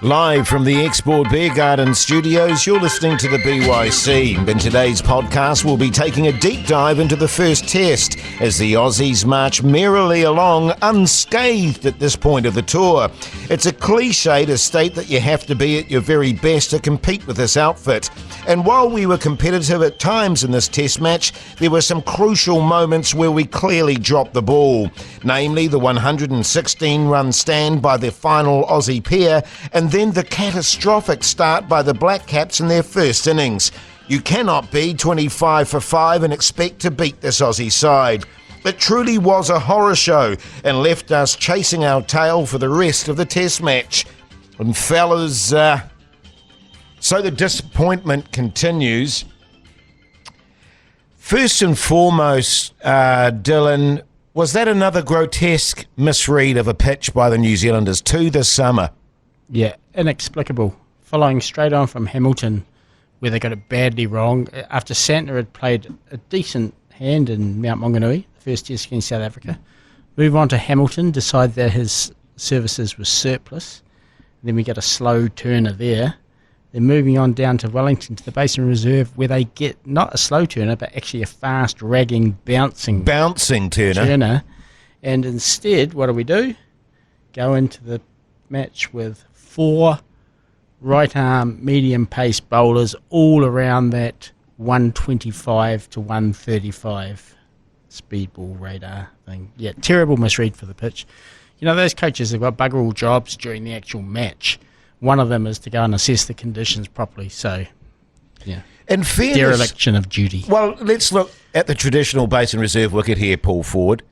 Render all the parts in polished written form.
Live from the Export Beer Garden studios, you're listening to the BYC. In today's podcast, we'll be taking a deep dive into the first test as the Aussies march merrily along unscathed at this point of the tour. It's a cliche to state that you have to be at your very best to compete with this outfit. And while we were competitive at times in this test match, there were some crucial moments where we clearly dropped the ball. Namely, the 116-run stand by the final Aussie pair, and then the catastrophic start by the Black Caps in their first innings. You cannot be 25 for 5 and expect to beat this Aussie side. It truly was a horror show and left us chasing our tail for the rest of the test match. And fellas, so the disappointment continues. First and foremost, Dylan, was that another grotesque misread of a pitch by the New Zealanders too this summer? Yeah, inexplicable. Following straight on from Hamilton, where they got it badly wrong, after Santner had played a decent hand in Mount Maunganui, the first test against South Africa. Move on to Hamilton, decide that his services were surplus. Then we get a slow turner there. Then moving on down to Wellington to the Basin Reserve, where they get not a slow turner, but actually a fast, ragging, bouncing turner. And instead, what do? Go into the match with 4 right-arm, medium-pace bowlers all around that 125 to 135 speed ball radar thing. Yeah, terrible misread for the pitch. You know, those coaches have got bugger all jobs during the actual match. One of them is to go and assess the conditions properly. So, yeah. In fairness, dereliction of duty. Well, let's look at the traditional Basin Reserve wicket here, Paul Ford.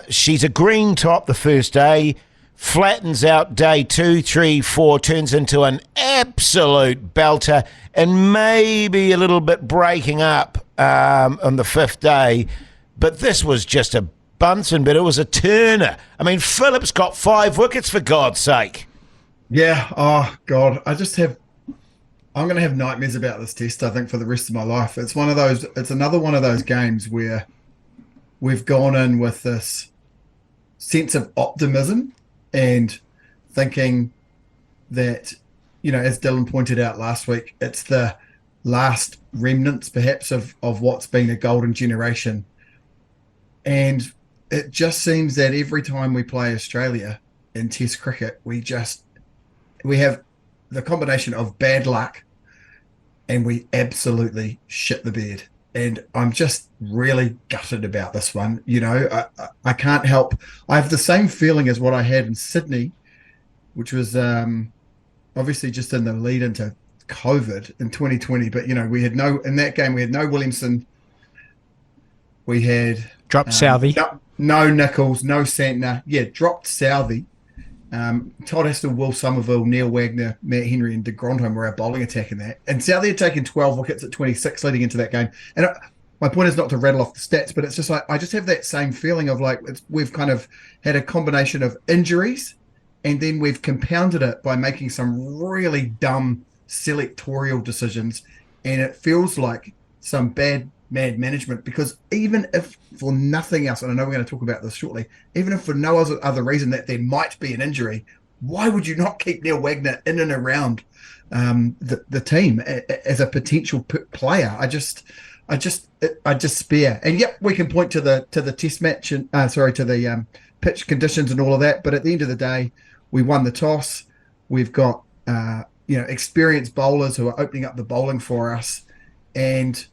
She's a green top the first day, flattens out day 2, 3, 4, turns into an absolute belter, and maybe a little bit breaking up on the 5th day. But this was just a Bunsen, but it was a turner. I mean, Phillips got 5 wickets, for God's sake. Yeah, oh God, I'm going to have nightmares about this test, I think, for the rest of my life. It's another one of those games where we've gone in with this sense of optimism and thinking that, you know, as Dylan pointed out last week, it's the last remnants perhaps of what's been a golden generation. And it just seems that every time we play Australia in Test cricket, we have the combination of bad luck and we absolutely shit the bed. And I'm just really gutted about this one. You know, I can't help. I have the same feeling as what I had in Sydney, which was obviously just in the lead into COVID in 2020. But, you know, in that game, we had no Williamson. We had... Dropped Southey. No Nichols, no Santner. Yeah, dropped Southey. Todd Astle, Will Somerville, Neil Wagner, Matt Henry and de Grandhomme were our bowling attack in that. And Southey had taken 12 wickets at 26 leading into that game. And my point is not to rattle off the stats, but it's just like I just have that same feeling of like we've kind of had a combination of injuries and then we've compounded it by making some really dumb selectorial decisions. And it feels like some mad management, because even if for nothing else, and I know we're going to talk about this shortly, even if for no other reason that there might be an injury, why would you not keep Neil Wagner in and around the team as a potential player? I just despair. And yep, we can point to the test match and to the pitch conditions and all of that, but at the end of the day, we won the toss. We've got experienced bowlers who are opening up the bowling for us, and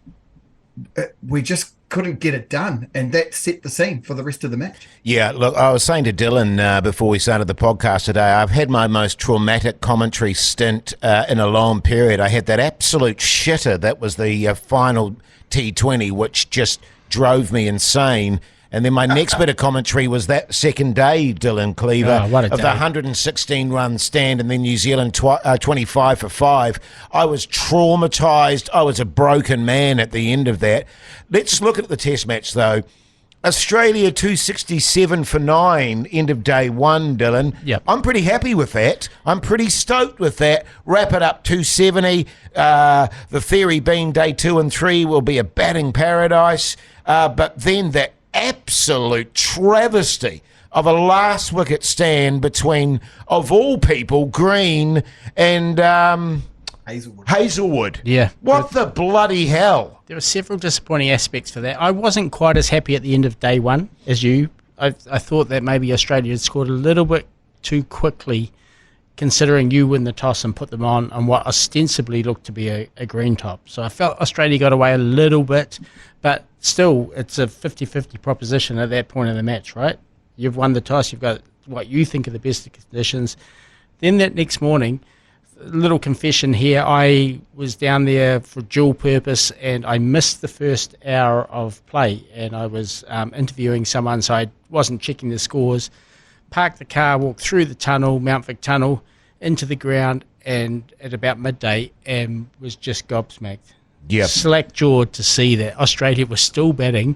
we just couldn't get it done, and that set the scene for the rest of the match. Yeah, look, I was saying to Dylan before we started the podcast today, I've had my most traumatic commentary stint in a long period. I had that absolute shitter that was the final T20, which just drove me insane. And then my next bit of commentary was that second day, Dylan Cleaver, of the 116-run stand, and then New Zealand 25 for 5. I was traumatised. I was a broken man at the end of that. Let's look at the test match, though. Australia 267 for 9, end of day 1, Dylan. Yep. I'm pretty happy with that. I'm pretty stoked with that. Wrap it up 270. The theory being day 2 and 3 will be a batting paradise. But then that absolute travesty of a last wicket stand between, of all people, Green and Hazelwood. Yeah. What the bloody hell? There were several disappointing aspects for that. I wasn't quite as happy at the end of day one as you. I thought that maybe Australia had scored a little bit too quickly, considering you win the toss and put them on what ostensibly looked to be a green top. So I felt Australia got away a little bit, but still, it's a 50-50 proposition at that point in the match, right? You've won the toss, you've got what you think are the best conditions. Then that next morning, a little confession here, I was down there for dual purpose and I missed the first hour of play, and I was interviewing someone, so I wasn't checking the scores. Parked the car, walked through the tunnel, Mount Vic Tunnel, into the ground, and at about midday, and was just gobsmacked. Yep. Slack-jawed to see that Australia was still batting.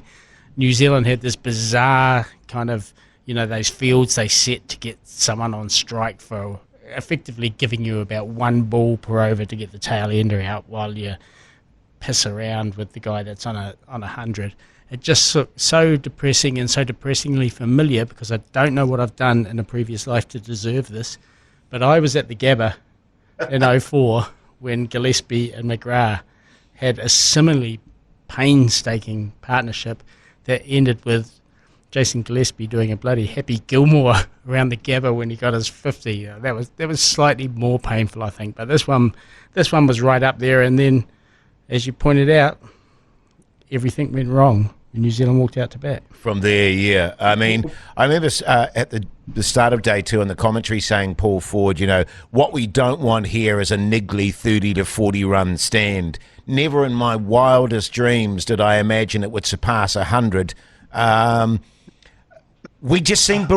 New Zealand had this bizarre kind of, those fields they set to get someone on strike for effectively giving you about one ball per over to get the tail ender out while you piss around with the guy that's on a 100. It just looked so depressing and so depressingly familiar, because I don't know what I've done in a previous life to deserve this, but I was at the Gabba in 2004 when Gillespie and McGrath had a similarly painstaking partnership that ended with Jason Gillespie doing a bloody Happy Gilmore around the Gabba when he got his 50. That was slightly more painful, I think, but this one was right up there. And then, as you pointed out, everything went wrong when New Zealand walked out to bat. From there, yeah. I mean, I remember at the start of day two in the commentary saying, Paul Ford, what we don't want here is a niggly 30 to 40 run stand. Never in my wildest dreams did I imagine it would surpass 100. We just seemed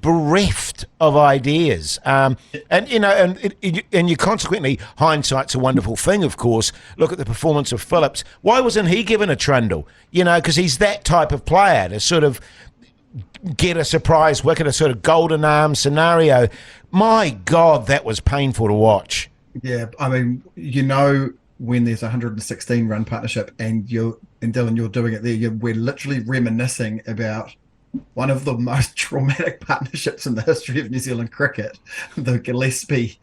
bereft of ideas, and you consequently, hindsight's a wonderful thing. Of course, look at the performance of Phillips. Why wasn't he given a trundle? Because he's that type of player to sort of get a surprise wicket, a sort of golden arm scenario. My God, that was painful to watch. Yeah, I mean, when there's a 116 run partnership and Dylan, you're doing it there, we're literally reminiscing about one of the most traumatic partnerships in the history of New Zealand cricket, the Gillespie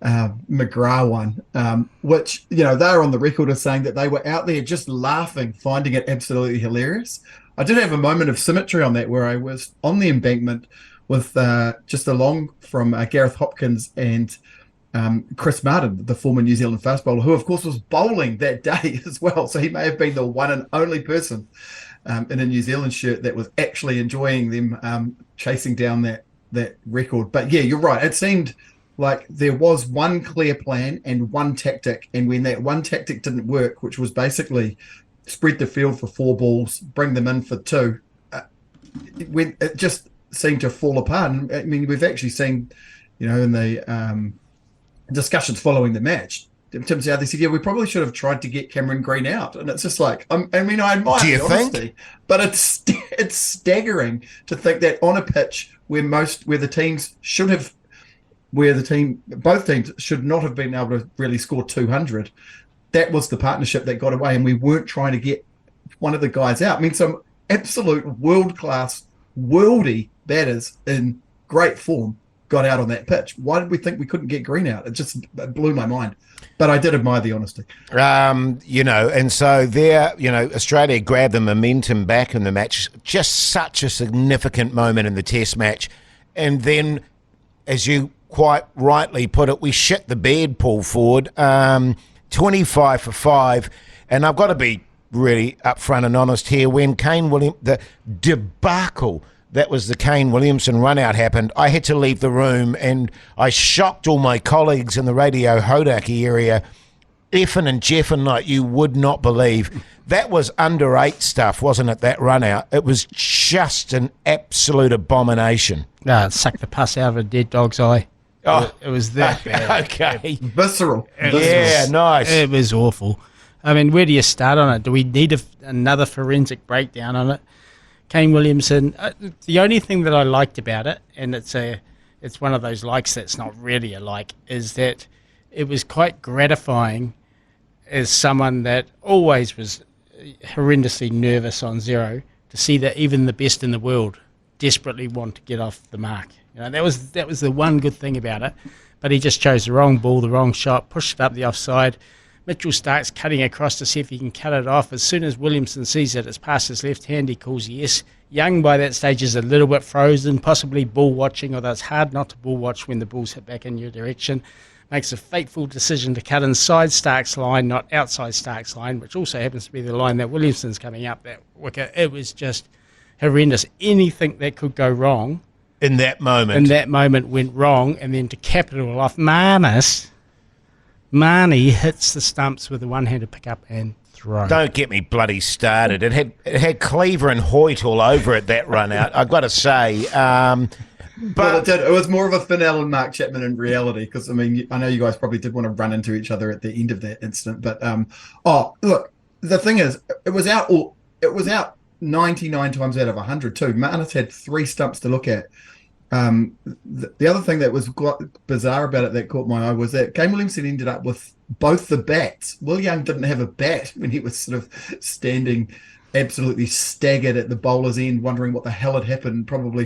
McGrath one, which, they're on the record as saying that they were out there just laughing, finding it absolutely hilarious. I did have a moment of symmetry on that where I was on the embankment with just along from Gareth Hopkins and Chris Martin, the former New Zealand fast bowler, who of course was bowling that day as well. So he may have been the one and only person in a New Zealand shirt that was actually enjoying them chasing down that record. But yeah, you're right. It seemed like there was one clear plan and one tactic. And when that one tactic didn't work, which was basically spread the field for 4 balls, bring them in for 2, it just seemed to fall apart. And I mean, we've actually seen, in the discussions following the match, Tim Southey said, we probably should have tried to get Cameron Green out. And it's just like, I admire the honesty, but it's staggering to think that on a pitch where both teams should not have been able to really score 200, that was the partnership that got away, and we weren't trying to get one of the guys out. I mean, some absolute world-class, worldy batters in great form got out on that pitch. Why did we think we couldn't get Green out? It blew my mind. But I did admire the honesty. And so there, Australia grabbed the momentum back in the match. Just such a significant moment in the Test match. And then, as you quite rightly put it, we shit the bed, Paul Ford. 25 for 5. And I've got to be really upfront and honest here. When the debacle that was the Kane Williamson run-out happened, I had to leave the room, and I shocked all my colleagues in the Radio Hodaki area, effing and jeffing like you would not believe. That was under 8 stuff, wasn't it, that run-out? It was just an absolute abomination. It sucked the pus out of a dead dog's eye. Oh, it was that bad. Okay. Visceral. Yeah, nice. It was awful. I mean, where do you start on it? Do we need another forensic breakdown on it? Kane Williamson, the only thing that I liked about it, and it's one of those likes that's not really a like, is that it was quite gratifying as someone that always was horrendously nervous on 0 to see that even the best in the world desperately want to get off the mark. That was the one good thing about it. But he just chose the wrong ball, the wrong shot, pushed it up the offside. Mitchell starts cutting across to see if he can cut it off. As soon as Williamson sees that it's past his left hand, he calls yes. Young by that stage is a little bit frozen, possibly ball watching, although it's hard not to ball watch when the ball's hit back in your direction. Makes a fateful decision to cut inside Stark's line, not outside Stark's line, which also happens to be the line that Williamson's coming up that wicket. It was just horrendous. Anything that could go wrong in that moment went wrong, and then to cap it all off, Marnie hits the stumps with a one-handed pickup and throw. Don't get me bloody started. It had Cleaver and Hoyte all over it, that run out, I've got to say. But it did. It was more of a Fennell and Mark Chapman in reality, because I know you guys probably did want to run into each other at the end of that incident. But look, the thing is, it was out 99 times out of 100 too. Marnus had 3 stumps to look at. The other thing that was quite bizarre about it that caught my eye was that Kane Williamson ended up with both the bats. Will Young didn't have a bat when he was sort of standing absolutely staggered at the bowler's end, wondering what the hell had happened, probably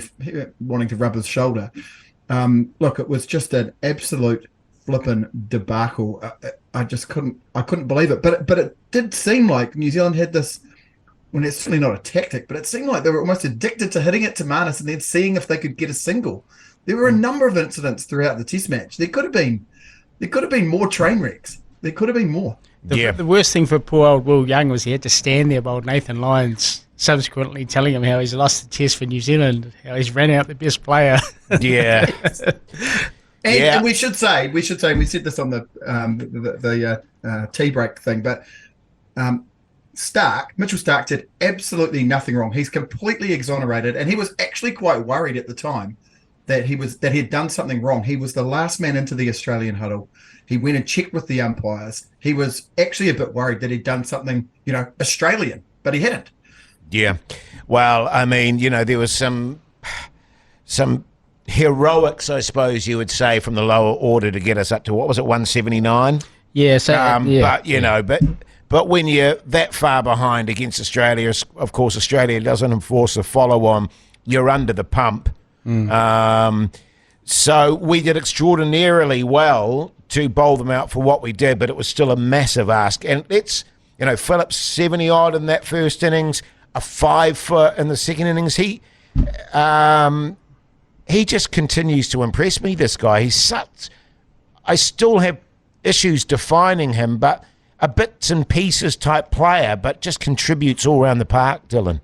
wanting to rub his shoulder. Look, it was just an absolute flippin' debacle. I couldn't believe it. But it did seem like New Zealand had this, when it's certainly not a tactic, but it seemed like they were almost addicted to hitting it to Marnus and then seeing if they could get a single. There were a number of incidents throughout the Test match. There could have been more train wrecks. There could have been more. The worst thing for poor old Will Young was he had to stand there by old Nathan Lyons subsequently telling him how he's lost the Test for New Zealand, how he's ran out the best player. Yeah. And we should say we said this on the tea break thing, but Mitchell Stark did absolutely nothing wrong. He's completely exonerated, and he was actually quite worried at the time that he had done something wrong. He was the last man into the Australian huddle. He went and checked with the umpires. He was actually a bit worried that he'd done something, Australian, but he hadn't. Yeah. Well, I mean, there was some heroics, I suppose you would say, from the lower order to get us up to, what was it, 179? Yeah. So, But when you're that far behind against Australia, of course, Australia doesn't enforce a follow-on. You're under the pump. So we did extraordinarily well to bowl them out for what we did, but it was still a massive ask. And it's, Phillips 70-odd in that first innings, a 5-foot in the second innings. He just continues to impress me, this guy. I still have issues defining him, but a bits and pieces type player, but just contributes all around the park, Dylan.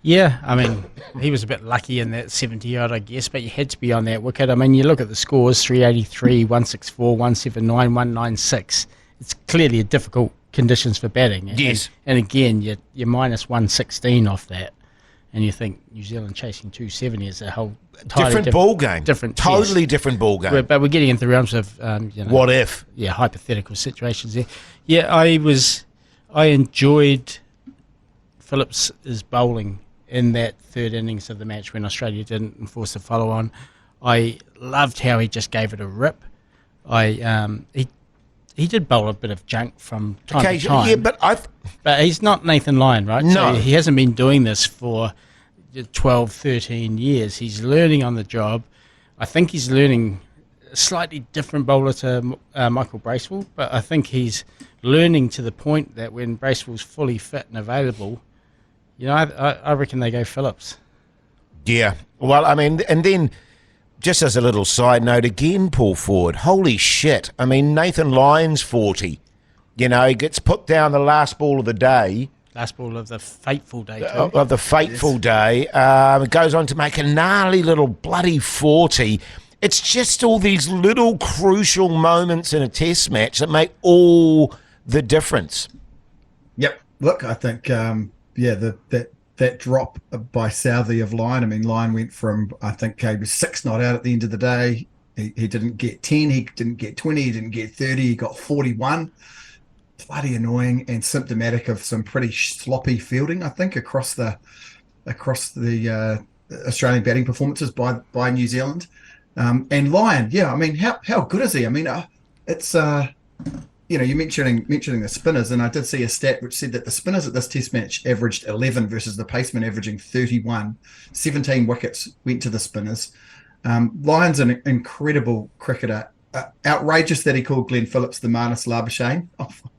Yeah, I mean, he was a bit lucky in that 70-odd, I guess, but you had to be on that wicket. I mean, you look at the scores, 383, 164, 179, 196. It's clearly a difficult conditions for batting. Yes. And again, you're minus 116 off that, and you think New Zealand chasing 270 is a whole different ball game. Totally different ball game. But we're getting into the realms of what if? Yeah, hypothetical situations there. Yeah, I enjoyed Phillips's bowling in that third innings of the match when Australia didn't enforce the follow-on. I loved how he just gave it a rip. He did bowl a bit of junk from time to time. Yeah, but he's not Nathan Lyon, right? No. So he hasn't been doing this for 12, 13 years. He's learning on the job. I think he's learning a slightly different bowler to Michael Bracewell, but I think he's learning to the point that when Bracewell's fully fit and available, I reckon they go Phillips. Yeah. Well, I mean, and then just as a little side note again, Paul Ford, holy shit. I mean, Nathan Lyon's 40. He gets put down the last ball of the day. Last ball of the fateful day, too. Of the fateful day. Goes on to make a gnarly little bloody 40. It's just all these little crucial moments in a test match that make all the difference. Yep. Look, I think, that drop by Southey of Lyon. I mean, Lyon went from, I think, he was 6 not out at the end of the day. He didn't get 10, he didn't get 20, he didn't get 30, he got 41. Bloody annoying and symptomatic of some pretty sloppy fielding, I think, across the Australian batting performances by New Zealand. And Lyon, I mean, how good is he? I mean, it's you're mentioning the spinners, and I did see a stat which said that the spinners at this test match averaged 11 versus the pacemen averaging 31. 17 wickets went to the spinners. Lyon's an incredible cricketer. Outrageous that he called Glenn Phillips the Marnus Labuschagne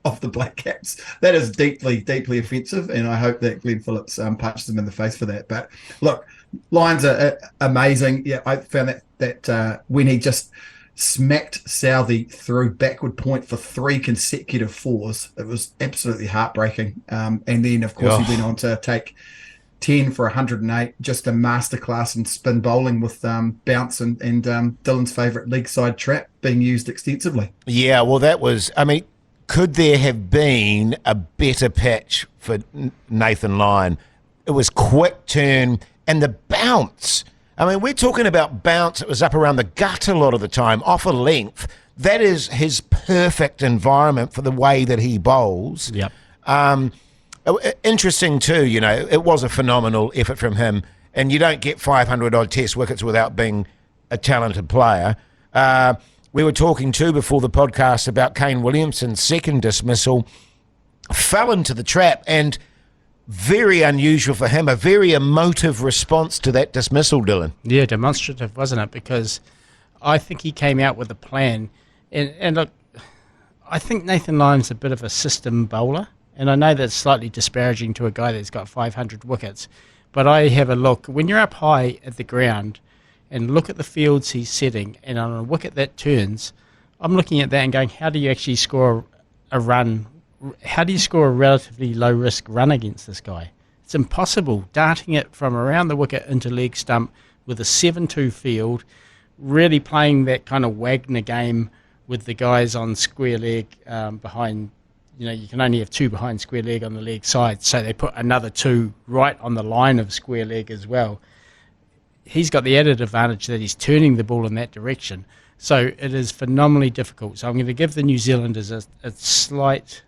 of the Black Caps. That is deeply, deeply offensive, and I hope that Glenn Phillips punches him in the face for that. But look, Lyons are amazing. Yeah, I found that when he just smacked Southee through backward point for 3 consecutive fours, it was absolutely heartbreaking. And then, of course, he went on to take 10 for 108, just a masterclass in spin bowling with bounce and Dylan's favourite leg side trap being used extensively. Yeah, well, that was, I mean, could there have been a better pitch for Nathan Lyon? It was quick turn and the bounce. I mean, we're talking about bounce. It was up around the gut a lot of the time, off a length. That is his perfect environment for the way that he bowls. Yep. Interesting too, it was a phenomenal effort from him, and you don't get 500 odd test wickets without being a talented player. We were talking too before the podcast about Kane Williamson's second dismissal, fell into the trap, and very unusual for him, a very emotive response to that dismissal, Dylan. Yeah, demonstrative, wasn't it? Because I think he came out with a plan, and look, I think Nathan Lyon's a bit of a system bowler. And I know that's slightly disparaging to a guy that's got 500 wickets, but I have a look. When you're up high at the ground and look at the fields he's setting, and on a wicket that turns, I'm looking at that and going, how do you actually score a run? How do you score a relatively low-risk run against this guy? It's impossible. Darting it from around the wicket into leg stump with a 7-2 field, really playing that kind of Wagner game with the guys on square leg behind. You can only have 2 behind square leg on the leg side, so they put another 2 right on the line of square leg as well. He's got the added advantage that he's turning the ball in that direction, so it is phenomenally difficult. So I'm going to give the New Zealanders a slight,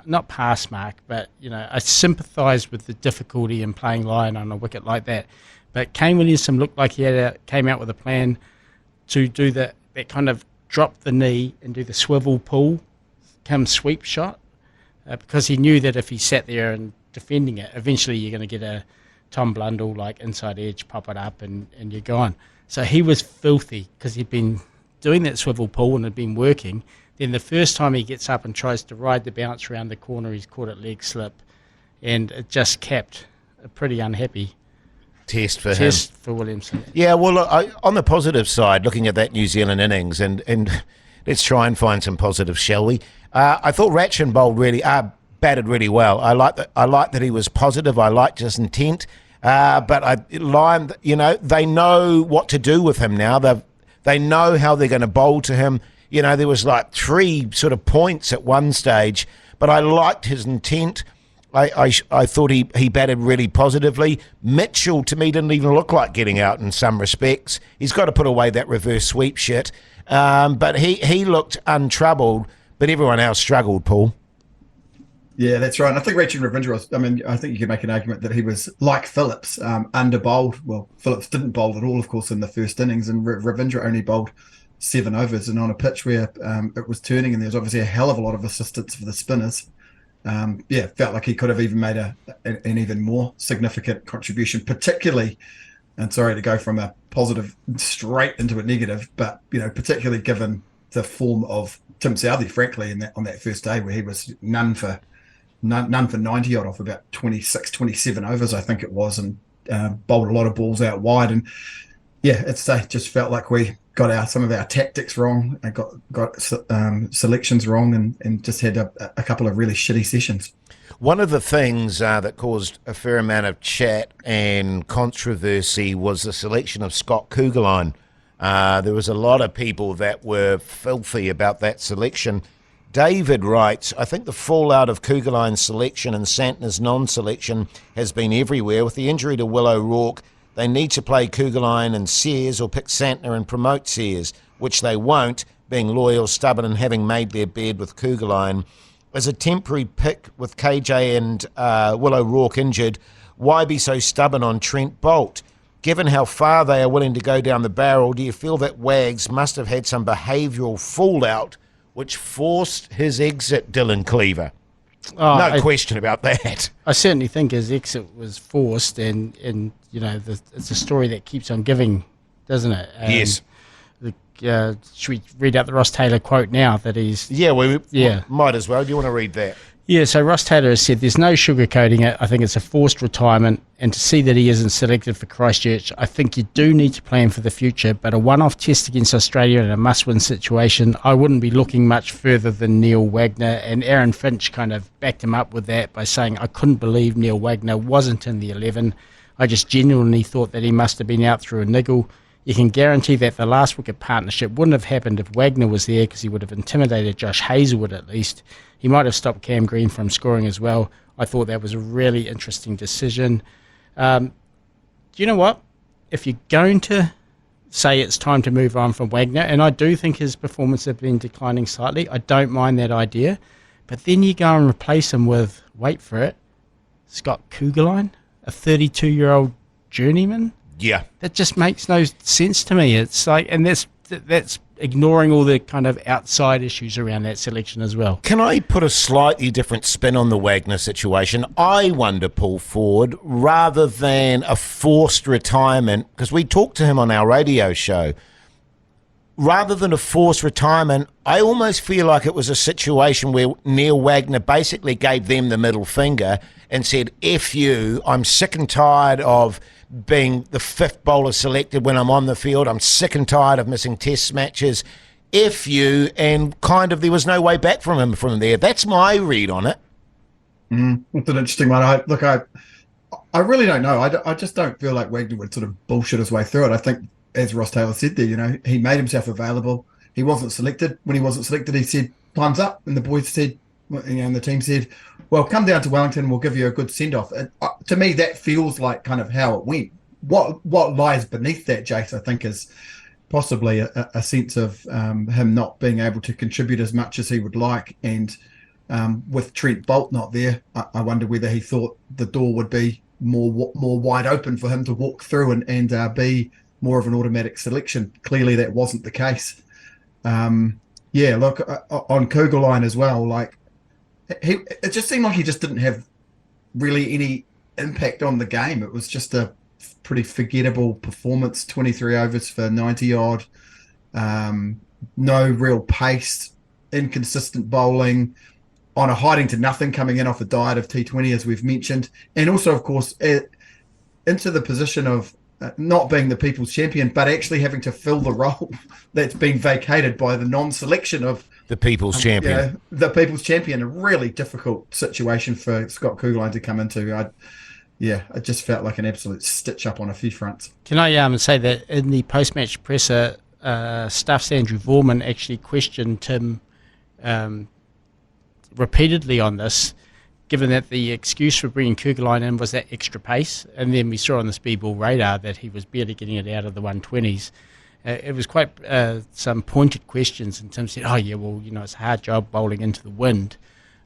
not pass mark, but I sympathise with the difficulty in playing Lyon on a wicket like that. But Kane Williamson looked like he came out with a plan to do that kind of drop the knee and do the swivel pull. Come sweep shot, because he knew that if he sat there and defending it, eventually you're going to get a Tom Blundell like inside edge, pop it up, and you're gone. So he was filthy because he'd been doing that swivel pull and had been working. Then the first time he gets up and tries to ride the bounce around the corner, he's caught it leg slip, and it just capped a pretty unhappy test for Williamson. Yeah, well, look, on the positive side, looking at that New Zealand innings, and let's try and find some positives, shall we? I thought Ratchin batted really well. I like that he was positive. I liked his intent. But Lyon, they know what to do with him now. They know how they're going to bowl to him. There was like 3 sort of points at one stage, but I liked his intent. I thought he batted really positively. Mitchell, to me, didn't even look like getting out in some respects. He's got to put away that reverse sweep shit. But he looked untroubled, but everyone else struggled, Paul. Yeah, that's right. And I think Rachin Ravindra, I think you could make an argument that he was like Phillips, under-bowled. Well, Phillips didn't bowl at all, of course, in the first innings, and Ravindra only bowled 7 overs, and on a pitch where it was turning, and there was obviously a hell of a lot of assistance for the spinners. Felt like he could have even made an even more significant contribution, particularly, and sorry to go from a positive straight into a negative, but particularly given the form of Tim Southee, frankly, on that first day where he was none for 90 odd off about 26, 27 overs, I think it was, and bowled a lot of balls out wide. And it just felt like we got some of our tactics wrong, and got selections wrong, and just had a couple of really shitty sessions. One of the things that caused a fair amount of chat and controversy was the selection of Scott Kuggeleijn. There was a lot of people that were filthy about that selection. David writes, I think the fallout of Kuggeleijn's selection and Santner's non-selection has been everywhere. With the injury to Will O'Rourke, they need to play Kuggeleijn and Sears, or pick Santner and promote Sears, which they won't, being loyal, stubborn, and having made their bed with Kuggeleijn. As a temporary pick with KJ and Will O'Rourke injured, why be so stubborn on Trent Boult? Given how far they are willing to go down the barrel, do you feel that Wags must have had some behavioural fallout which forced his exit, Dylan Cleaver. Oh, No question about that. I certainly think his exit was forced, and it's a story that keeps on giving, doesn't it? Yes. Should we read out the Ross Taylor quote now that he's... Yeah, we might as well. Do you want to read that? Yeah, so Ross Taylor has said, there's no sugarcoating it. I think it's a forced retirement. And to see that he isn't selected for Christchurch, I think you do need to plan for the future. But a one-off test against Australia in a must-win situation, I wouldn't be looking much further than Neil Wagner. And Aaron Finch kind of backed him up with that by saying, I couldn't believe Neil Wagner wasn't in the 11. I just genuinely thought that he must have been out through a niggle. You can guarantee that the last wicket partnership wouldn't have happened if Wagner was there, because he would have intimidated Josh Hazlewood at least. He might have stopped Cam Green from scoring as well. I thought that was a really interesting decision. Do you know what? If you're going to say it's time to move on from Wagner, and I do think his performance has been declining slightly, I don't mind that idea. But then you go and replace him with, wait for it, Scott Kuggeleijn, a 32-year-old journeyman. Yeah. That just makes no sense to me. It's like, and that's ignoring all the kind of outside issues around that selection as well. Can I put a slightly different spin on the Wagner situation? I wonder, Paul Ford, rather than a forced retirement, because we talked to him on our radio show, rather than a forced retirement, I almost feel like it was a situation where Neil Wagner basically gave them the middle finger and said, F you, I'm sick and tired of being the fifth bowler selected when I'm on the field. I'm sick and tired of missing test matches. F you, and kind of there was no way back from him from there. That's my read on it. That's an interesting one. I really don't know. I just don't feel like Wagner would sort of bullshit his way through it. I think, as Ross Taylor said there, he made himself available. He wasn't selected. When he wasn't selected, he said, time's up. And the boys said, and the team said, well, come down to Wellington and we'll give you a good send-off. To me, that feels like kind of how it went. What lies beneath that, Jace, I think, is possibly a sense of him not being able to contribute as much as he would like. And with Trent Boult not there, I wonder whether he thought the door would be more wide open for him to walk through and be more of an automatic selection. Clearly, that wasn't the case. On Kuggeleijn as well, like, it just seemed like he just didn't have really any impact on the game. It was just a pretty forgettable performance, 23 overs for 90 odd, no real pace, inconsistent bowling, on a hiding to nothing, coming in off a diet of T20, as we've mentioned, and also, of course, into the position of not being the people's champion, but actually having to fill the role that's been vacated by the non-selection of the people's champion. The people's champion. A really difficult situation for Scott Kuggeleijn to come into. It just felt like an absolute stitch up on a few fronts. Can I say that in the post-match presser, Stuff's Andrew Vorman actually questioned Tim repeatedly on this, given that the excuse for bringing Kuggeleijn in was that extra pace, and then we saw on the speedball radar that he was barely getting it out of the 120s. It was quite some pointed questions, and Tim said, it's a hard job bowling into the wind.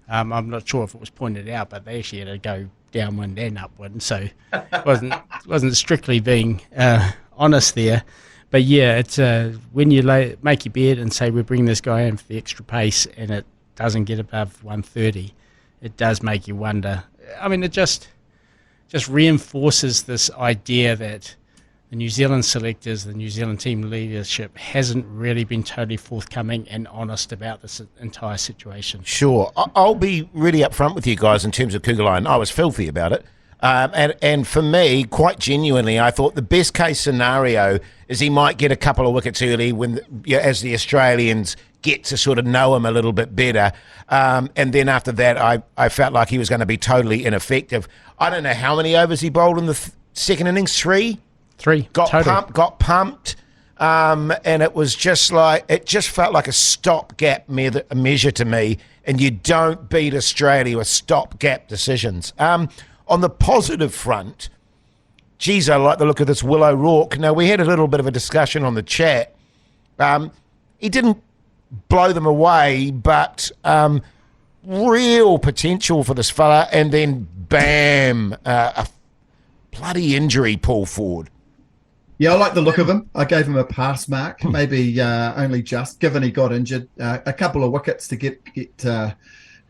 I'm not sure if it was pointed out, but they actually had to go downwind and upwind, so it wasn't strictly being honest there. But yeah, it's when you make your bed and say we're bringing this guy in for the extra pace and it doesn't get above 130, it does make you wonder. I mean, it just reinforces this idea that the New Zealand selectors, the New Zealand team leadership hasn't really been totally forthcoming and honest about this entire situation. Sure. I'll be really upfront with you guys in terms of Kuggeleijn. I was filthy about it. And for me, quite genuinely, I thought the best case scenario is he might get a couple of wickets early as the Australians get to sort of know him a little bit better. And then after that, I felt like he was going to be totally ineffective. I don't know how many overs he bowled in the second innings. Three. Got pumped. And it was just like, it just felt like a stopgap measure to me. And you don't beat Australia with stopgap decisions. On the positive front, geez, I like the look of this Will O'Rourke. Now, we had a little bit of a discussion on the chat. He didn't blow them away, but real potential for this fella. And then, bam, a bloody injury, Paul Ford. Yeah, I like the look of him. I gave him a pass mark, maybe only just, given he got injured. A couple of wickets to get I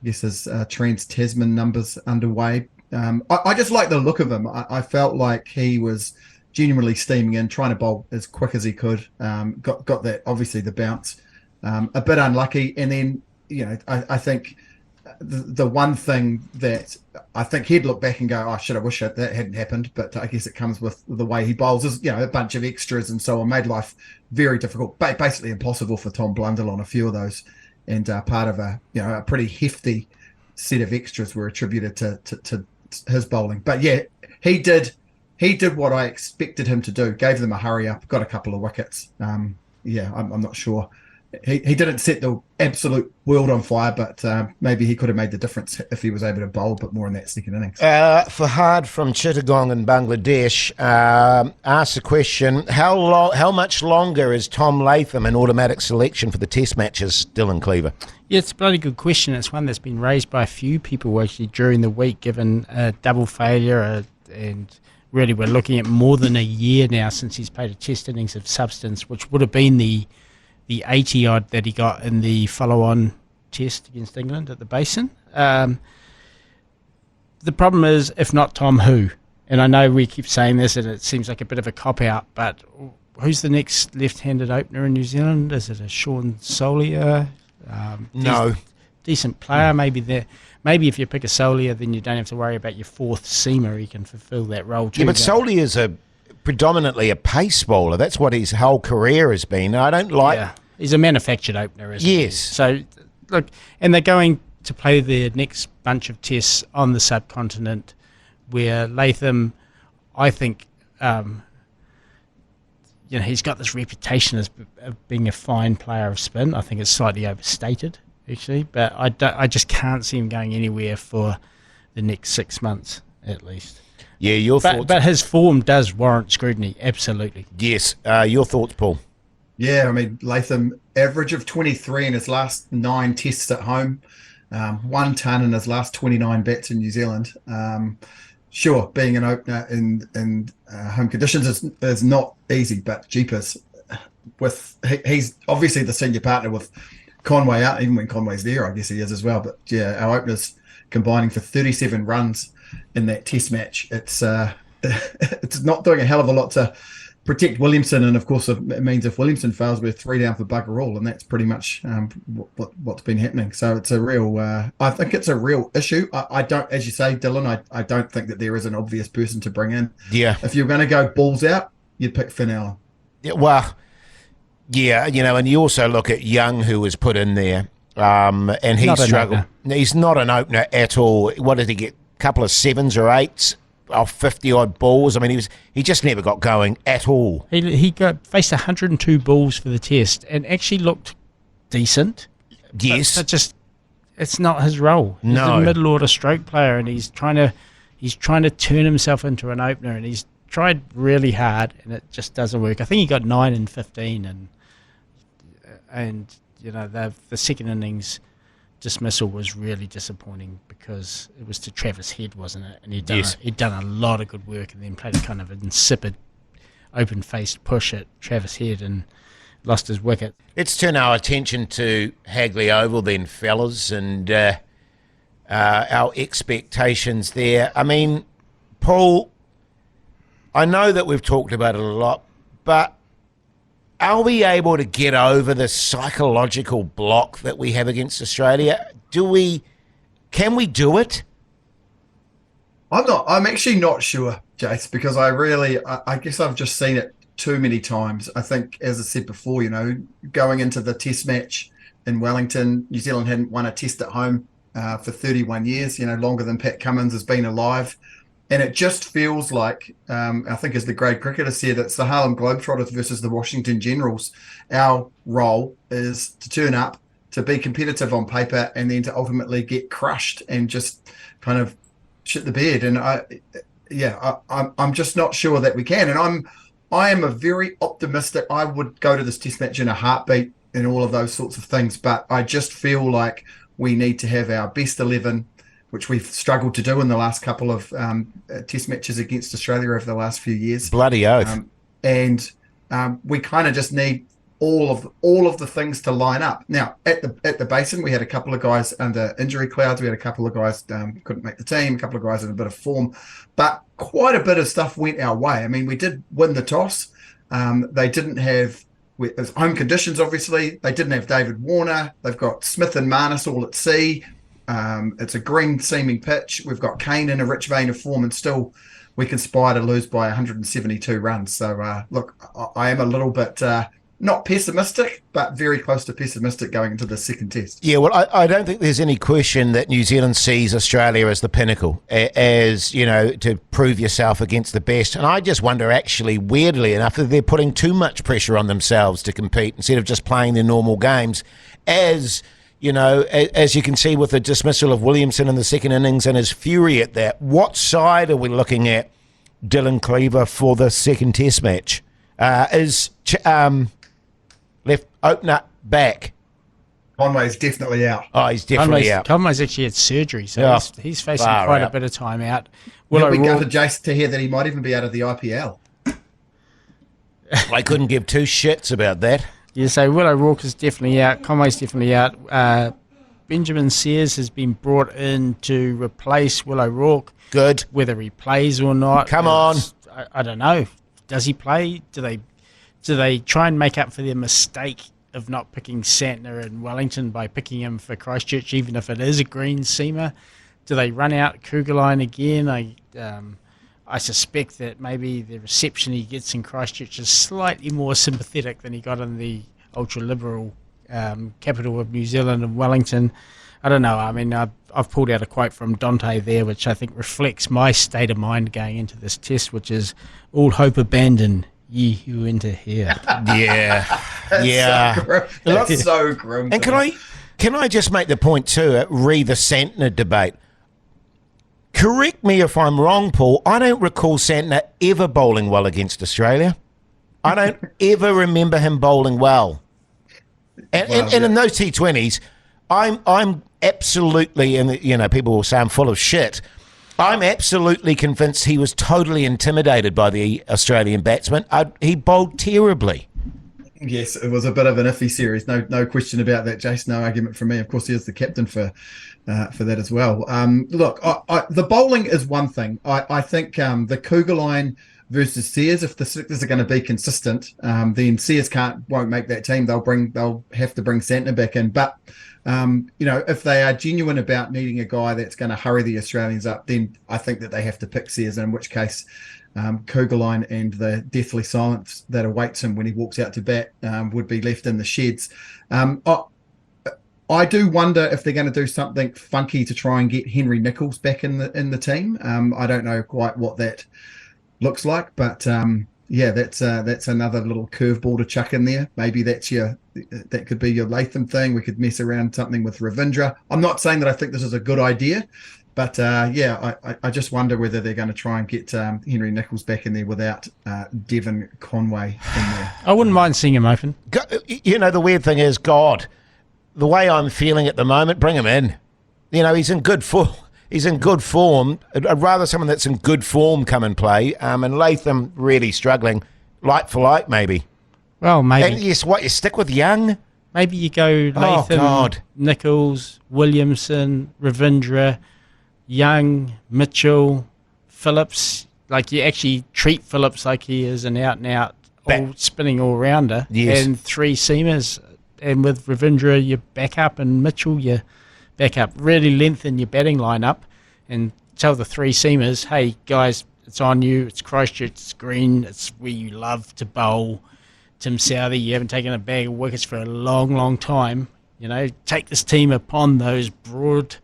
guess his Trans-Tasman numbers underway. I just like the look of him. I felt like he was genuinely steaming in, trying to bowl as quick as he could. Got that, obviously, the bounce. A bit unlucky. And then, I think the one thing that I think he'd look back and go, oh, shit, I wish that hadn't happened. But I guess it comes with the way he bowls. Is a bunch of extras and so on, made life very difficult, basically impossible for Tom Blundell on a few of those. And part of a pretty hefty set of extras were attributed to his bowling. But yeah, he did what I expected him to do. Gave them a hurry up, got a couple of wickets. I'm not sure. He didn't set the absolute world on fire, but maybe he could have made the difference if he was able to bowl a bit more in that second innings. Fahad from Chittagong in Bangladesh asked the question, how much longer is Tom Latham an automatic selection for the test matches, Dylan Cleaver? Yeah, it's a bloody good question. It's one that's been raised by a few people actually during the week, given a double failure and really we're looking at more than a year now since he's played a test innings of substance, which would have been the 80-odd that he got in the follow-on test against England at the Basin. The problem is, if not Tom, who? And I know we keep saying this and it seems like a bit of a cop-out, but who's the next left-handed opener in New Zealand? Is it a Sean Solier? No. Decent player, maybe there. Maybe if you pick a Solier, then you don't have to worry about your fourth seamer. He can fulfil that role too. Yeah, but Solier's predominantly a pace bowler. That's what his whole career has been. I don't like... Yeah, he's a manufactured opener, isn't he? Yes. So, look, and they're going to play their next bunch of tests on the subcontinent where Latham, I think, he's got this reputation as of being a fine player of spin. I think it's slightly overstated, actually, but I just can't see him going anywhere for the next 6 months, at least. Yeah, your thoughts? But his form does warrant scrutiny, absolutely. Yes. Your thoughts, Paul? Yeah, I mean, Latham, average of 23 in his last 9 tests at home, 1 ton in his last 29 bats in New Zealand. Sure, being an opener in home conditions is not easy, but jeepers. He's obviously the senior partner with Conway out, even when Conway's there, I guess he is as well. But yeah, our openers combining for 37 runs in that test match. It's not doing a hell of a lot to protect Williamson, and of course it means if Williamson fails, we're 3 down for bugger all, and that's pretty much what's been happening. So it's a real I think it's a real issue. I don't, as you say, Dylan, I don't think that there is an obvious person to bring in. Yeah, if you're going to go balls out, you'd pick Finn Allen. Yeah, well, yeah, and you also look at Young, who was put in there, and he struggled. He's not an opener at all. What did he get? A couple of 7s or 8s off 50-odd balls. I mean, he just never got going at all. He faced 102 balls for the test and actually looked decent. Yes. But just, it's not his role. He's a middle-order stroke player, and he's trying to turn himself into an opener, and he's tried really hard, and it just doesn't work. I think he got 9 in 15, and the second innings dismissal was really disappointing because it was to Travis Head, wasn't it? And he'd done a lot of good work and then played a kind of insipid open-faced push at Travis Head and lost his wicket. Let's turn our attention to Hagley Oval then, fellas, and our expectations there. I mean, Paul, I know that we've talked about it a lot, but are we able to get over the psychological block that we have against Australia? Can we do it? I'm actually not sure, Jace, because I guess I've just seen it too many times. I think, as I said before, going into the test match in Wellington, New Zealand hadn't won a test at home for 31 years, longer than Pat Cummins has been alive. And it just feels like, I think as the great cricketer said, it's the Harlem Globetrotters versus the Washington Generals. Our role is to turn up, to be competitive on paper, and then to ultimately get crushed and just kind of shit the bed. And I'm just not sure that we can. And I am a very optimistic. I would go to this test match in a heartbeat and all of those sorts of things. But I just feel like we need to have our best 11, which we've struggled to do in the last couple of test matches against Australia over the last few years. Bloody oath. and we kind of just need all of the things to line up. Now at the Basin, we had a couple of guys under injury clouds. We had a couple of guys couldn't make the team. A couple of guys in a bit of form, but quite a bit of stuff went our way. I mean, we did win the toss. They didn't have there's home conditions. Obviously, they didn't have David Warner. They've got Smith and Marnus all at sea. It's a green seaming pitch. We've got Kane in a rich vein of form, and still we conspire to lose by 172 runs. So look, I am a little bit not pessimistic, but very close to pessimistic going into the second test. Yeah, well, I don't think there's any question that New Zealand sees Australia as the pinnacle, as, to prove yourself against the best. And I just wonder, actually, weirdly enough, that they're putting too much pressure on themselves to compete instead of just playing their normal games. As you can see with the dismissal of Williamson in the second innings and his fury at that, what side are we looking at, Dylan Cleaver, for the second test match? Left opener back. Conway's definitely out. Oh, he's definitely out. Conway's actually had surgery, so he's facing quite a bit of time out. We got to Jason to hear that he might even be out of the IPL. I couldn't give two shits about that. Yeah, so Will O'Rourke is definitely out. Conway's definitely out. Benjamin Sears has been brought in to replace Will O'Rourke. Good. Whether he plays or not. Come on. I don't know. Does he play? Do they try and make up for their mistake of not picking Santner and Wellington by picking him for Christchurch, even if it is a green seamer? Do they run out Kugelheim again? I suspect that maybe the reception he gets in Christchurch is slightly more sympathetic than he got in the ultra-liberal capital of New Zealand and Wellington. I don't know. I mean, I've pulled out a quote from Dante there, which I think reflects my state of mind going into this test, which is, all hope abandoned, ye who enter here. Yeah. That's so grim. And can I just make the point too, re the Santner debate? Correct me if I'm wrong, Paul. I don't recall Santner ever bowling well against Australia. I don't ever remember him bowling well. And in those T20s, I'm absolutely, and people will say I'm full of shit, I'm absolutely convinced he was totally intimidated by the Australian batsman. He bowled terribly. Yes, it was a bit of an iffy series. No question about that, Jason. No argument from me. Of course, he is the captain for that as well. Look, the bowling is one thing. I think the Kugelheim versus Sears, if the selectors are going to be consistent, then Sears won't make that team. They'll have to bring Santner back in. But if they are genuine about needing a guy that's going to hurry the Australians up, then I think that they have to pick Sears, in which case Kugelheim and the deathly silence that awaits him when he walks out to bat would be left in the sheds. I do wonder if they're going to do something funky to try and get Henry Nicholls back in the team. I don't know quite what that looks like, but that's another little curveball to chuck in there. Maybe that could be your Latham thing. We could mess around something with Ravindra. I'm not saying that I think this is a good idea, but I just wonder whether they're going to try and get Henry Nicholls back in there without Devon Conway in there. I wouldn't mind seeing him open. The weird thing is, God, the way I'm feeling at the moment, bring him in. He's in good form. He's in good form. I'd rather someone that's in good form come and play. And Latham really struggling, like for like, maybe. Well, maybe. And you stick with Young? Maybe you go Latham, Nicholls, Williamson, Ravindra, Young, Mitchell, Phillips. Like, you actually treat Phillips like he is an out-and-out spinning all-rounder. Yes. And three seamers. And with Ravindra, you back up, and Mitchell, you back up. Really lengthen your batting lineup and tell the three seamers, hey, guys, it's on you. It's Christchurch. It's green. It's where you love to bowl. Tim Southey, you haven't taken a bag of wickets for a long, long time. Take this team upon those broad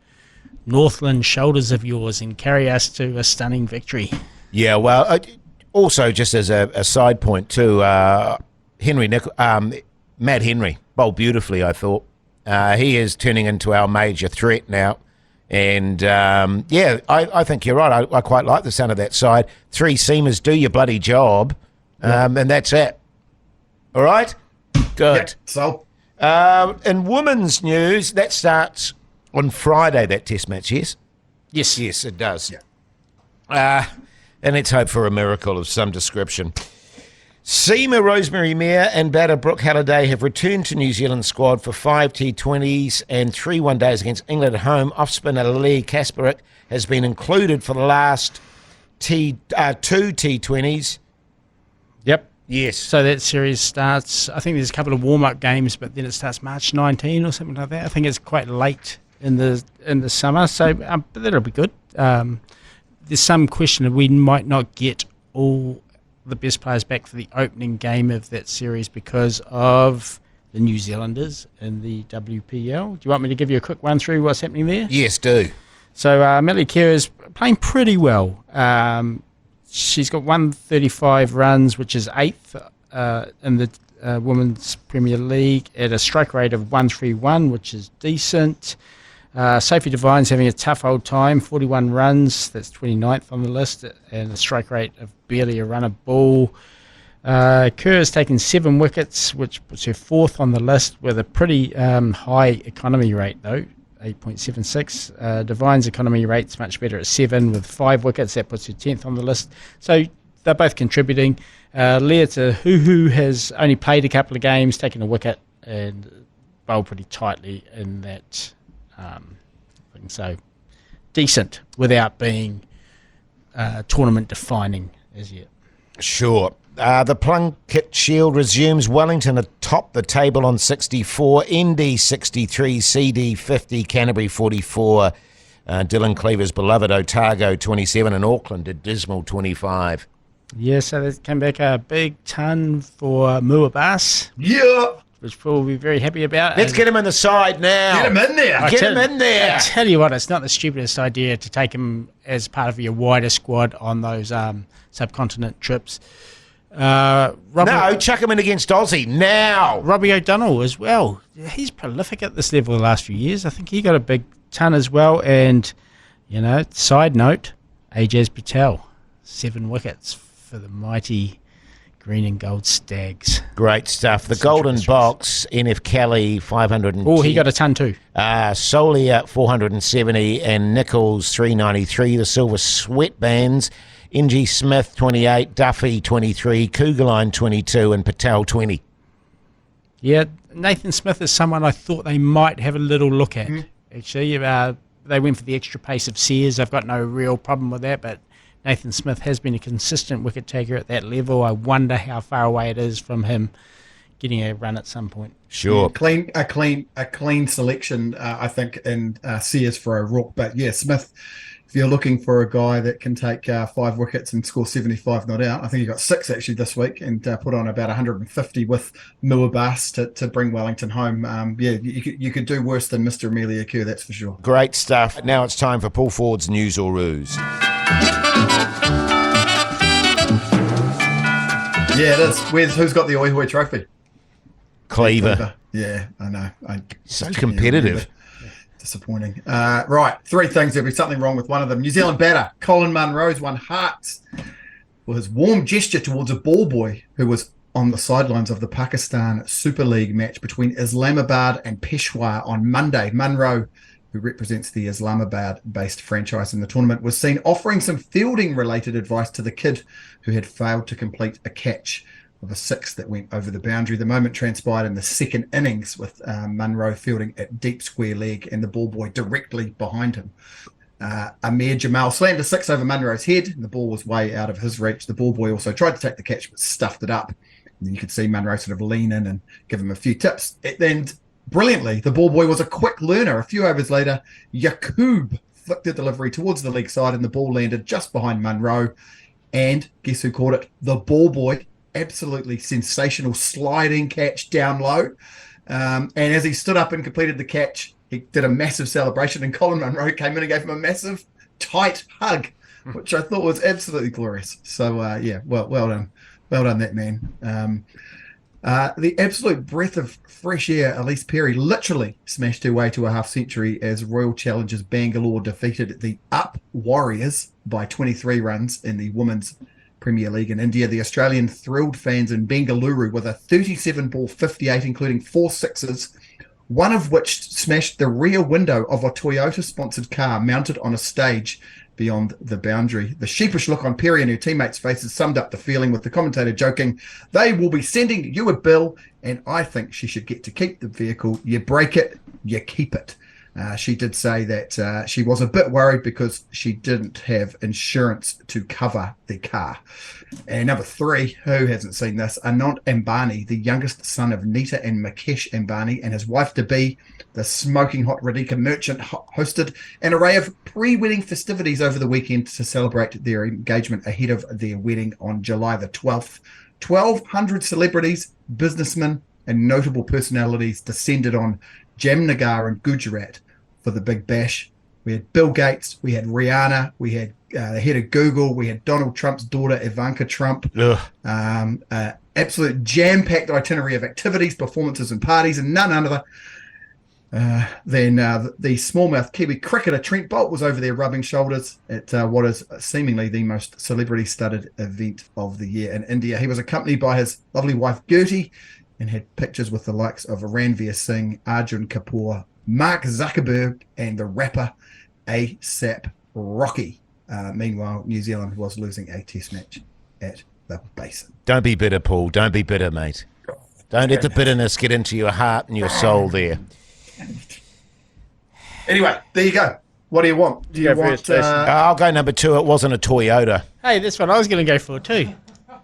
Northland shoulders of yours and carry us to a stunning victory. Yeah, well, also just as a side point too, Matt Henry bowled beautifully, I thought. He is turning into our major threat now. And, I think you're right. I quite like the sound of that side. Three seamers, do your bloody job, and that's it. All right? Good. Yeah, in women's news, that starts on Friday, that test match, yes? Yes, it does. Yeah. And let's hope for a miracle of some description. Seema Rosemary Mayer and batter Brooke Halliday have returned to New Zealand squad for 5 T20s and 3 one-days against England at home. Off-spinner Lee Kasparik has been included for the last 2 T20s. Yep. Yes. So that series starts, I think there's a couple of warm-up games, but then it starts March 19 or something like that. I think it's quite late in the summer, so but that'll be good. There's some question that we might not get all the best players back for the opening game of that series because of the New Zealanders in the WPL. Do you want me to give you a quick run through what's happening there? Yes, do. So Millie Kerr is playing pretty well. She's got 135 runs, which is 8th in the Women's Premier League, at a strike rate of 131, which is decent. Sophie Devine's having a tough old time, 41 runs, that's 29th on the list, and a strike rate of barely a run a ball. Kerr has taken 7 wickets, which puts her 4th on the list with a pretty high economy rate, though, 8.76. Devine's economy rate's much better at 7 with 5 wickets. That puts her 10th on the list. So they're both contributing. Leah Tahuhu has only played a couple of games, taken a wicket, and bowled pretty tightly in that thing. So decent without being tournament defining as yet. Sure. The Plunket Shield resumes. Wellington atop the table on 64, ND 63, CD 50, Canterbury 44, Dylan Cleaver's beloved Otago 27, and Auckland a dismal 25. Yeah, so they came back a big ton for Muabas. Yeah. Which Paul will be very happy about. Let's get him in the side now. Get him in there. Get him in there. I tell you what, it's not the stupidest idea to take him as part of your wider squad on those subcontinent trips. No, chuck him in against Aussie now. Robbie O'Donnell as well. He's prolific at this level the last few years. I think he got a big ton as well. And, you know, side note, Ajaz Patel, 7 wickets for the mighty Green and Gold Stags. Great stuff. The Golden Box, NF Kelly, 510. Oh, he got a ton too. Solia, 470, and Nichols, 393. The Silver Sweatbands, NG Smith, 28, Duffy, 23, Kugeline, 22, and Patel, 20. Yeah, Nathan Smith is someone I thought they might have a little look at. Actually, they went for the extra pace of Sears. I've got no real problem with that, but Nathan Smith has been a consistent wicket taker at that level. I wonder how far away it is from him getting a run at some point. Sure. A clean selection, I think, in Sears for a rook. But yeah, Smith, if you're looking for a guy that can take 5 wickets and score 75 not out, I think he got 6 actually this week and put on about 150 with Muabas to bring Wellington home. Yeah, you could do worse than Mr. Amelia Kerr, that's for sure. Great stuff. Now it's time for Paul Ford's News or Ruse. Yeah, it is. Who's got the Oi Hoi trophy? Cleaver. Yeah, I know. So competitive. Disappointing. Right, 3 things. There'll be something wrong with one of them. New Zealand batter Colin Munro's won hearts for his warm gesture towards a ball boy who was on the sidelines of the Pakistan Super League match between Islamabad and Peshawar on Monday. Munro, who represents the Islamabad-based franchise in the tournament, was seen offering some fielding-related advice to the kid who had failed to complete a catch of a 6 that went over the boundary. The moment transpired in the second innings with Munro fielding at deep square leg and the ball boy directly behind him. Amir Jamal slammed a 6 over Munro's head and the ball was way out of his reach. The ball boy also tried to take the catch but stuffed it up. And then you could see Munro sort of lean in and give him a few tips. Then, brilliantly, the ball boy was a quick learner. A few overs later, Yaqub flicked the delivery towards the leg side and the ball landed just behind Munro. And guess who caught it? The ball boy. Absolutely sensational sliding catch down low. And as he stood up and completed the catch, he did a massive celebration and Colin Munro came in and gave him a massive, tight hug, which I thought was absolutely glorious. So, yeah, well done. Well done, that man. The absolute breath of fresh air, Elise Perry literally smashed her way to a half-century as Royal Challengers Bangalore defeated the Up Warriors by 23 runs in the Women's Premier League in India. The Australian thrilled fans in Bengaluru with a 37-ball 58, including 4 sixes, one of which smashed the rear window of a Toyota-sponsored car mounted on a stage beyond the boundary. The sheepish look on Perry and her teammates' faces summed up the feeling, with the commentator joking, "They will be sending you a bill, and I think she should get to keep the vehicle. You break it, you keep it." She did say that she was a bit worried because she didn't have insurance to cover the car. And number 3, who hasn't seen this? Anant Ambani, the youngest son of Nita and Mukesh Ambani, and his wife-to-be, the smoking hot Radhika merchant, hosted an array of pre-wedding festivities over the weekend to celebrate their engagement ahead of their wedding on July the 12th. 1,200 celebrities, businessmen, and notable personalities descended on Jamnagar and Gujarat for the Big Bash. We had Bill Gates, we had Rihanna, we had the head of Google, we had Donald Trump's daughter, Ivanka Trump. Absolute jam-packed itinerary of activities, performances, and parties, and none other than the smallmouth Kiwi cricketer Trent Bolt was over there rubbing shoulders at what is seemingly the most celebrity-studded event of the year in India. He was accompanied by his lovely wife Gertie and had pictures with the likes of Ranveer Singh, Arjun Kapoor, Mark Zuckerberg, and the rapper A$AP Rocky. Meanwhile, New Zealand was losing a test match at the Basin. Don't be bitter, Paul. Don't be bitter, mate. Don't let the bitterness get into your heart and your soul there. Anyway, there you go. What do you want? Do you want? I'll go number 2. It wasn't a Toyota. Hey, that's what I was going to go for too.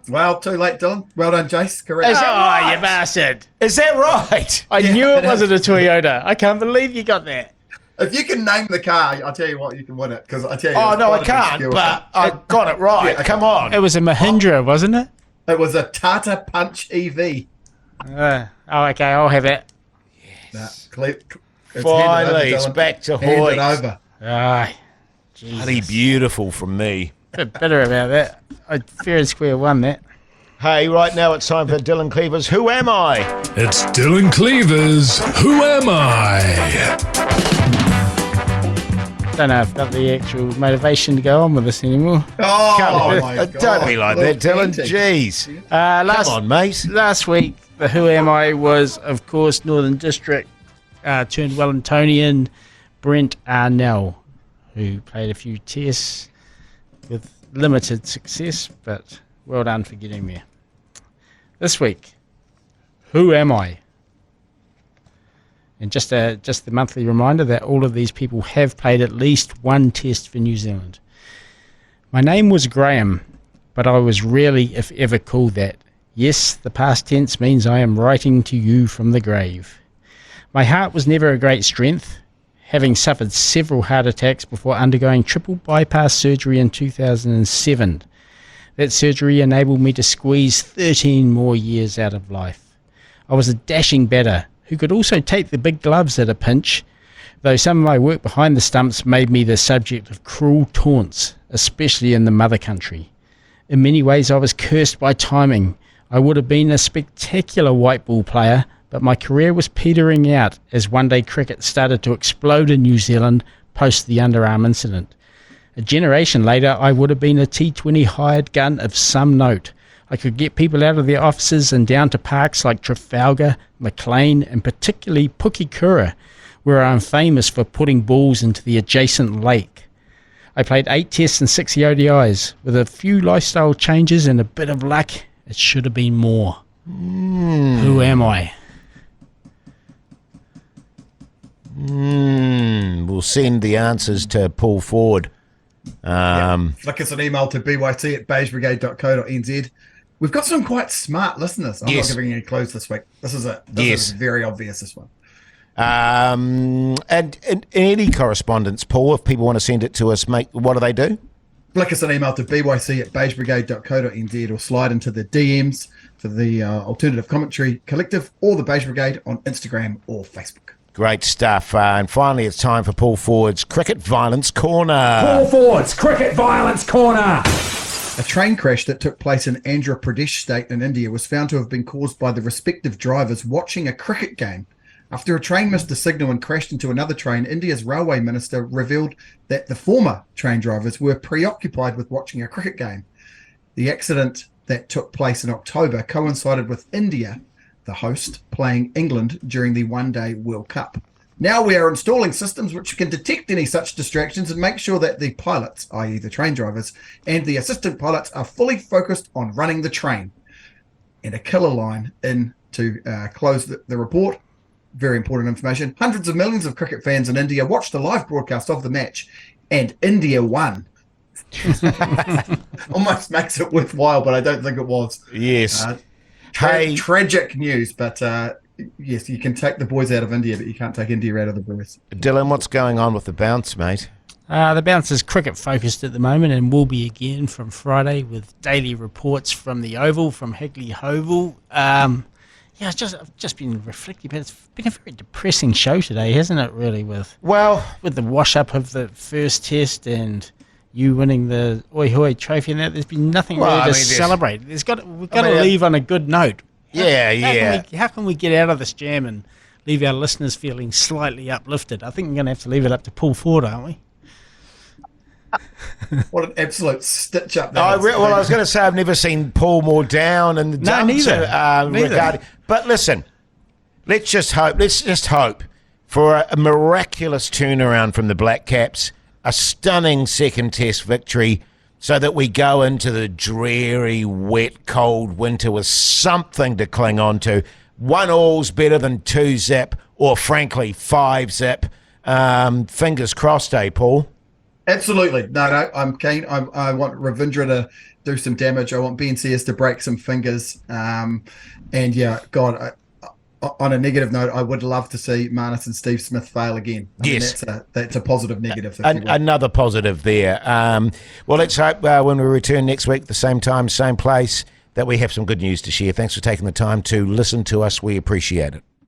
Well, too late, Dylan. Well done, Jace. Correct. Oh, you bastard. Is that right? I knew it wasn't a Toyota. I can't believe you got that. If you can name the car, I'll tell you what, you can win it. Because I tell you, Oh, no, I can't, but I got it right. Yeah, okay. Come on. It was a Mahindra, wasn't it? It was a Tata Punch EV. Okay, I'll have it. Yes. Finally, it's back to Hoyte. Hand it over. Ah, Bloody beautiful from me. bit bitter about that. I fair and square won that. Hey, right now it's time for Dylan Cleaver's Who Am I? It's Dylan Cleaver's Who Am I? Don't know if I've got the actual motivation to go on with this anymore. Oh, my God. Don't be like that, Dylan. Jeez. Come on, mate. Last week, the Who Am I was, of course, Northern District turned Wellingtonian Brent Arnell, who played a few tests with limited success, but well done for getting there. This week, who am I? And just the monthly reminder that all of these people have played at least one test for New Zealand. My name was Graham, but I was rarely, if ever, called that. Yes, the past tense means I am writing to you from the grave. My heart was never a great strength, having suffered several heart attacks before undergoing triple bypass surgery in 2007. That surgery enabled me to squeeze 13 more years out of life. I was a dashing batter who could also take the big gloves at a pinch, though some of my work behind the stumps made me the subject of cruel taunts, especially in the mother country. In many ways I was cursed by timing. I would have been a spectacular white ball player, but my career was petering out as one-day cricket started to explode in New Zealand post the underarm incident. A generation later, I would have been a T20 hired gun of some note. I could get people out of their offices and down to parks like Trafalgar, Maclean, and particularly Pukekura, where I'm famous for putting balls into the adjacent lake. I played 8 tests and 6 ODIs. With a few lifestyle changes and a bit of luck, it should have been more. Who am I? We'll send the answers to Paul Ford. Flick us an email to byc@beigebrigade.co.nz. We've got some quite smart listeners. I'm not giving any clues this week. This is very obvious, this one. And any correspondence, Paul, if people want to send it to us, mate, what do they do? Flick us an email to byc@beigebrigade.co.nz or slide into the DMs for the Alternative Commentary Collective or the Beige Brigade on Instagram or Facebook. Great stuff. And finally, it's time for Paul Ford's Cricket Violence Corner. Paul Ford's Cricket Violence Corner. A train crash that took place in Andhra Pradesh state in India was found to have been caused by the respective drivers watching a cricket game. After a train missed a signal and crashed into another train, India's railway minister revealed that the former train drivers were preoccupied with watching a cricket game. The accident that took place in October coincided with India the host, playing England during the one-day World Cup. Now we are installing systems which can detect any such distractions and make sure that the pilots, i.e. the train drivers, and the assistant pilots are fully focused on running the train. And a killer line in to close the report. Very important information. Hundreds of millions of cricket fans in India watched the live broadcast of the match, and India won. Almost makes it worthwhile, but I don't think it was. Yes. Tragic news, but yes, you can take the boys out of India, but you can't take India out of the boys. Dylan, what's going on with the bounce, mate? The bounce is cricket focused at the moment and will be again from Friday with daily reports from the Oval, from Higley Hovel. I've just been reflecting, but it's been a very depressing show today, hasn't it, really, with the wash-up of the first test and you winning the Oi Hoi trophy and that. There's been nothing really to celebrate. We've got to leave on a good note. How can we get out of this jam and leave our listeners feeling slightly uplifted? I think we're going to have to leave it up to Paul Ford, aren't we? What an absolute stitch up! I was going to say I've never seen Paul more down and neither. But listen, let's just hope for a miraculous turnaround from the Black Caps, a stunning second Test victory, so that we go into the dreary, wet, cold winter with something to cling on to. 1-all's better than 2-zip, or frankly 5-zip. Fingers crossed, Paul? Absolutely. No, I'm keen. I want Ravindra to do some damage. I want BNCS to break some fingers. On a negative note, I would love to see Marnus and Steve Smith fail again. Yes. That's a positive negative. Another positive there. Well, let's hope when we return next week, the same time, same place, that we have some good news to share. Thanks for taking the time to listen to us. We appreciate it.